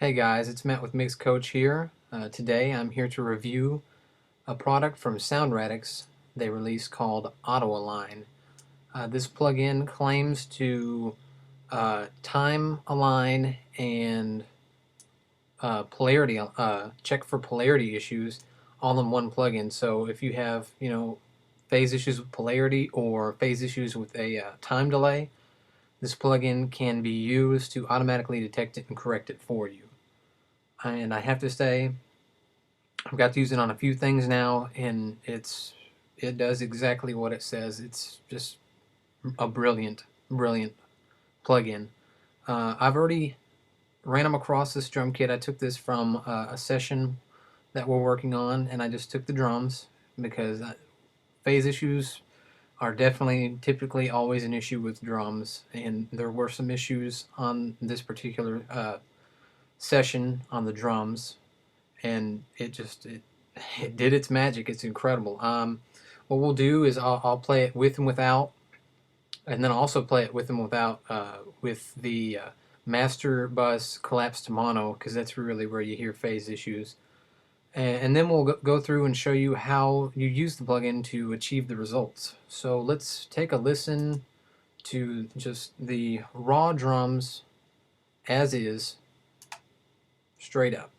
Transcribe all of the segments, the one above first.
Hey guys, it's Matt with Mix Coach here. Today I'm here to review a product from SoundRadix they released called Auto Align. This plugin claims to time align and polarity check for polarity issues all in one plugin. So if you have phase issues with polarity or phase issues with a time delay, this plugin can be used to automatically detect it and correct it for you. And I have to say, I've got to use it on a few things now, and it does exactly what it says. It's just a brilliant plugin. I've already ran them across this drum kit. I took this from a session that we're working on, and I just took the drums because phase issues are definitely typically always an issue with drums, and there were some issues on this particular session on the drums, and it did its magic. It's incredible. What we'll do is I'll play it with and without, and then I'll also play it with and without with the master bus collapsed to mono, because that's really where you hear phase issues. And then we'll go through and show you how you use the plugin to achieve the results. So let's take a listen to just the raw drums as is, straight up.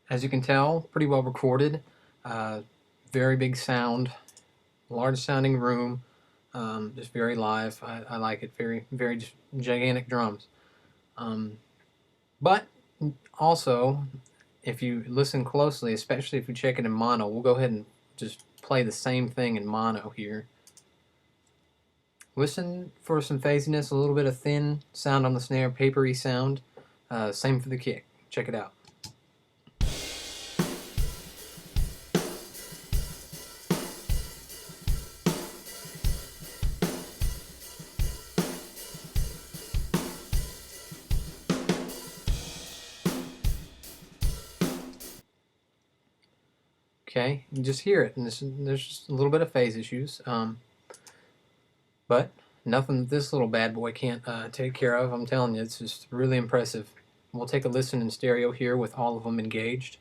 As you can tell, pretty well recorded. Uh, very big sound, large sounding room, just very live. I like it. Very just gigantic drums. Um, but also, if you listen closely, especially if you check it in mono, we'll go ahead and just play the same thing in mono here. Listen for some phasiness, a little bit of thin sound on the snare, papery sound. Same for the kick. Check it out. Okay, you just hear it, and there's just a little bit of phase issues, but nothing this little bad boy can't take care of. I'm telling you, it's just really impressive. We'll take a listen in stereo here with all of them engaged.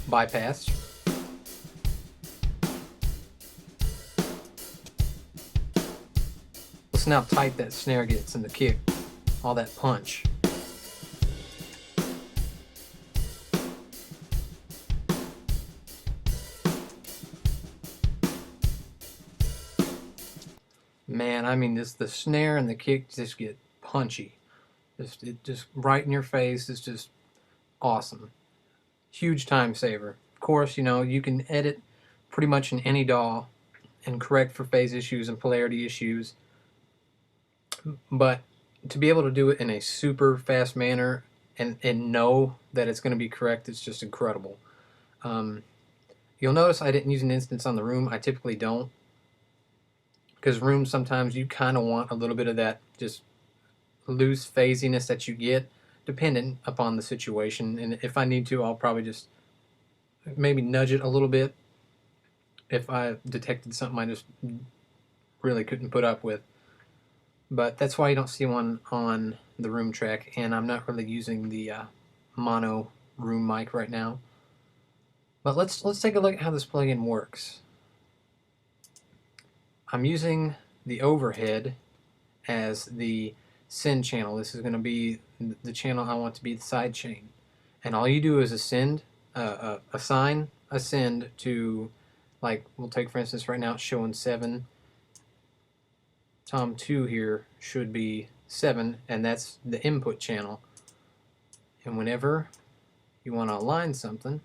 Bypass. Listen how tight that snare gets in the kick. All that punch. Man, I mean, the snare and the kick just get punchy. Just right in your face. It's just awesome. Huge time saver. Of course, you can edit pretty much in any DAW and correct for phase issues and polarity issues, but to be able to do it in a super fast manner and know that it's going to be correct, it's just incredible. Um, you'll notice I didn't use an instance on the room. I typically don't, because rooms sometimes you kind of want a little bit of that just loose phasiness that you get dependent upon the situation, and if I need to, I'll probably just maybe nudge it a little bit if I detected something I just really couldn't put up with. But that's why you don't see one on the room track, and I'm not really using the mono room mic right now. But let's take a look at how this plugin works. I'm using the overhead as the send channel. This is going to be the channel I want to be the side chain, and all you do is assign a send to, like, we'll take for instance right now it's showing 7. Tom 2 here should be 7, and that's the input channel. And whenever you want to align something,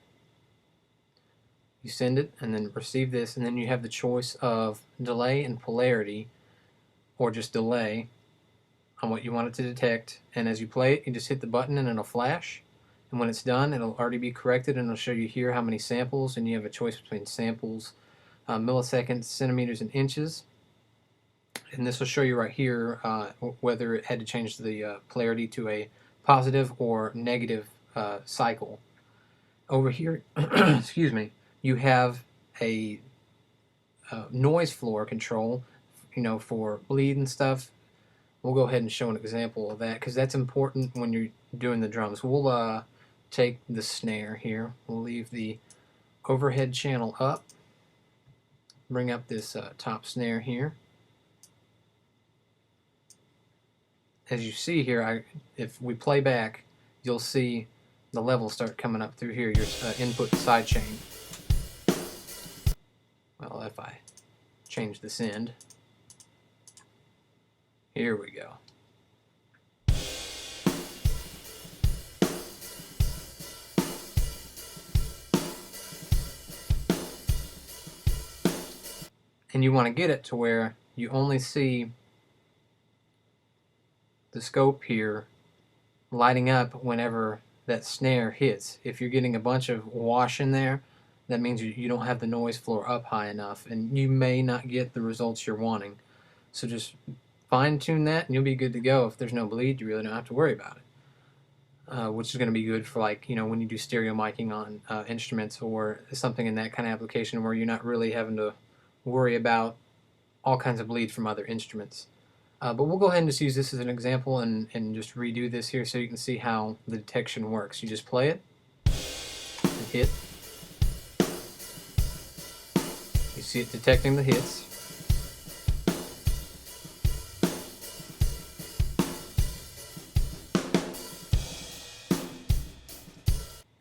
you send it and then receive this, and then you have the choice of delay and polarity, or just delay. on what you want it to detect, and as you play it, you just hit the button and it'll flash. And when it's done, it'll already be corrected, and it'll show you here how many samples, and you have a choice between samples, milliseconds, centimeters, and inches. And this will show you right here whether it had to change the polarity to a positive or negative cycle. Over here, excuse me, you have a noise floor control, for bleed and stuff. We'll go ahead and show an example of that because that's important when you're doing the drums. We'll take the snare here. We'll leave the overhead channel up. Bring up this top snare here. As you see here, if we play back, you'll see the levels start coming up through here, your input side chain. Well, if I change the send, here we go. And you want to get it to where you only see the scope here lighting up whenever that snare hits. If you're getting a bunch of wash in there, that means you don't have the noise floor up high enough, and you may not get the results you're wanting. So just fine-tune that, and you'll be good to go. If there's no bleed, you really don't have to worry about it, which is going to be good for, like, when you do stereo miking on instruments or something in that kind of application where you're not really having to worry about all kinds of bleed from other instruments. But we'll go ahead and just use this as an example and just redo this here so you can see how the detection works. You just play it and hit. You see it detecting the hits.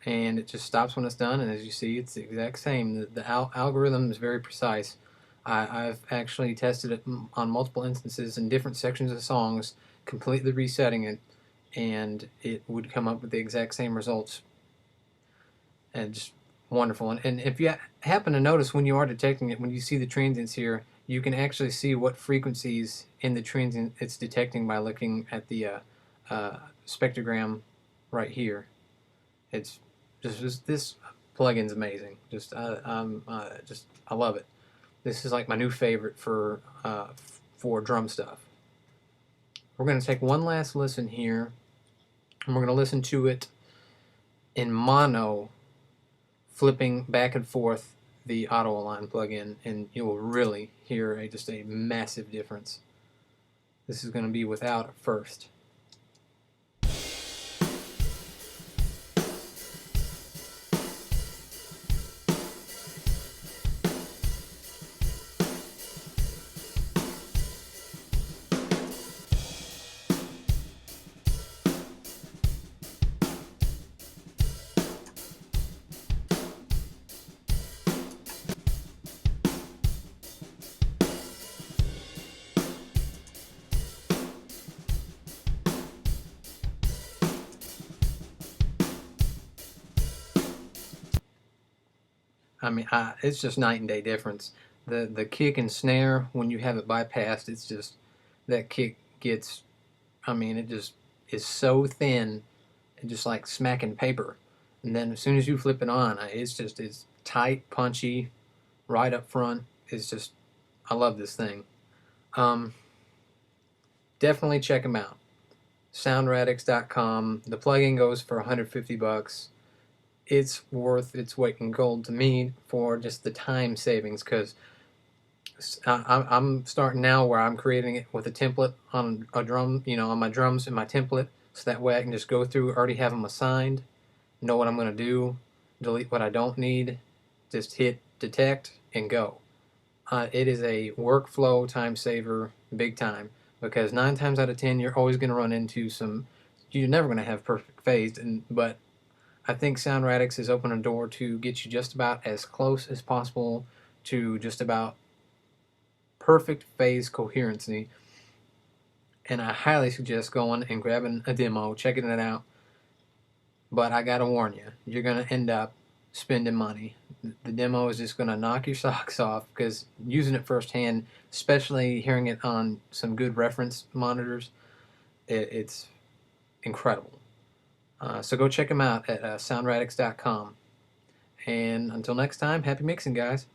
And it just stops when it's done, and as you see, it's the exact same. The algorithm is very precise. I've actually tested it on multiple instances in different sections of songs, completely resetting it, and it would come up with the exact same results. And just wonderful. And if you happen to notice when you are detecting it, when you see the transients here, you can actually see what frequencies in the transient it's detecting by looking at the spectrogram right here. It's just this plugin's amazing. I love it. This is like my new favorite for drum stuff. We're going to take one last listen here, and we're going to listen to it in mono, flipping back and forth the Auto-Align plugin, and you will really hear just a massive difference. This is going to be without first. I mean, it's just night and day difference. The kick and snare, when you have it bypassed, it's just, that kick gets, it just is so thin, and just like smacking paper. And then as soon as you flip it on, it's tight, punchy, right up front. It's just, I love this thing. Definitely check them out. SoundRadix.com. The plugin goes for $150. It's worth its weight in gold to me for just the time savings, because I'm starting now where I'm creating it with a template on a drum, on my drums in my template, so that way I can just go through, already have them assigned, know what I'm going to do, delete what I don't need, just hit detect and go. It is a workflow time saver big time, because 9 times out of 10 you're always going to run into you're never going to have perfect phase, but I think SoundRadix has opened a door to get you just about as close as possible to just about perfect phase coherency. And I highly suggest going and grabbing a demo, checking it out. But I gotta warn you, you're gonna end up spending money. The demo is just gonna knock your socks off, because using it firsthand, especially hearing it on some good reference monitors, It's incredible. So go check them out at soundradix.com. And until next time, happy mixing, guys.